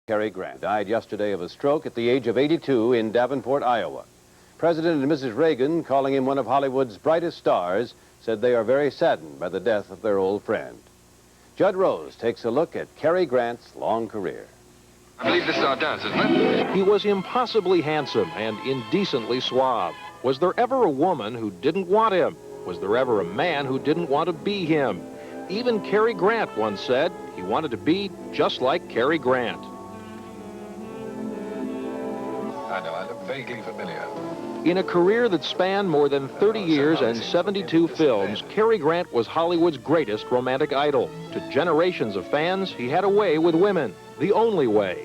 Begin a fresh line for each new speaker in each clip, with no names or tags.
Cary Grant died yesterday of a stroke at the age of 82 in Davenport, Iowa. President and Mrs. Reagan, calling him one of Hollywood's brightest stars, said they are very saddened by the death of their old friend. Judd Rose takes a look at Cary Grant's long career.
I believe this is our dance, isn't it?
He was impossibly handsome and indecently suave. Was there ever a woman who didn't want him? Was there ever a man who didn't want to be him? Even Cary Grant once said he wanted to be just like Cary Grant.
I know, I look vaguely familiar.
In a career that spanned more than 30 years and 72 films, Cary Grant was Hollywood's greatest romantic idol. To generations of fans, he had a way with women, the only way.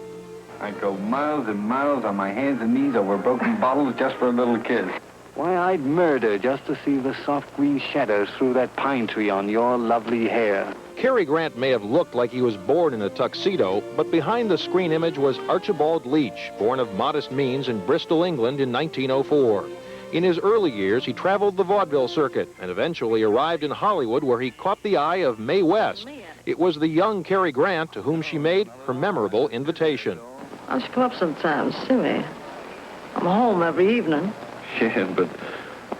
I'd go miles and miles on my hands and knees over broken bottles just for a little kiss. Why, I'd murder just to see the soft green shadows through that pine tree on your lovely hair.
Cary Grant may have looked like he was born in a tuxedo, but behind the screen image was Archibald Leach, born of modest means in Bristol, England in 1904. In his early years, he traveled the vaudeville circuit and eventually arrived in Hollywood, where he caught the eye of Mae West. It was the young Cary Grant to whom she made her memorable invitation.
I should come up sometimes, see me. I'm home every evening.
Yeah, but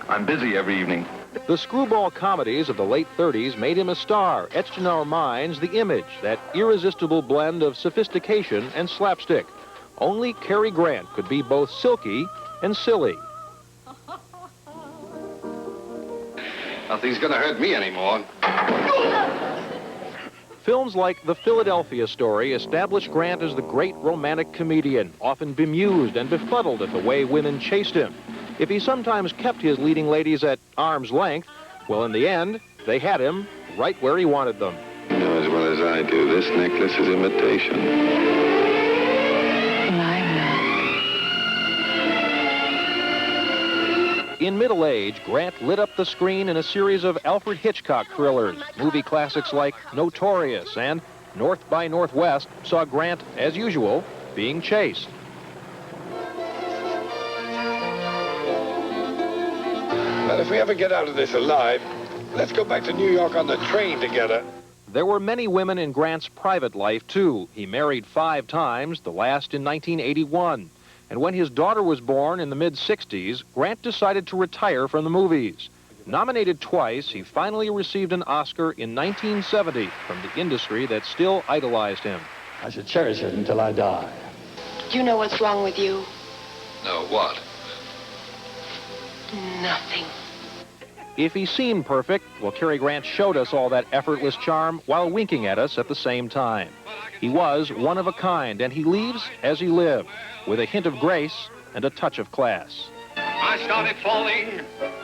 I'm busy every evening.
The screwball comedies of the late 30s made him a star, etched in our minds the image, that irresistible blend of sophistication and slapstick. Only Cary Grant could be both silky and silly.
Nothing's gonna hurt me anymore.
Films like The Philadelphia Story established Grant as the great romantic comedian, often bemused and befuddled at the way women chased him. If he sometimes kept his leading ladies at arm's length, well, in the end, they had him right where he wanted them.
You know as well as I do, this necklace is imitation.
In middle age, Grant lit up the screen in a series of Alfred Hitchcock thrillers. Movie classics like Notorious and North by Northwest saw Grant, as usual, being chased.
Well, if we ever get out of this alive, let's go back to New York on the train together.
There were many women in Grant's private life, too. He married 5 times, the last in 1981. And when his daughter was born in the mid-60s, Grant decided to retire from the movies. Nominated twice, he finally received an Oscar in 1970 from the industry that still idolized him.
I should cherish it until I die.
Do you know what's wrong with you?
No, what?
Nothing.
If he seemed perfect, well, Cary Grant showed us all that effortless charm while winking at us at the same time. He was one of a kind, and he leaves as he lived, with a hint of grace and a touch of class.
I started falling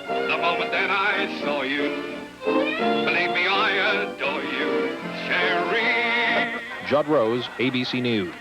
the moment that I saw you. Believe me, I adore you, Cary.
Judd Rose, ABC News.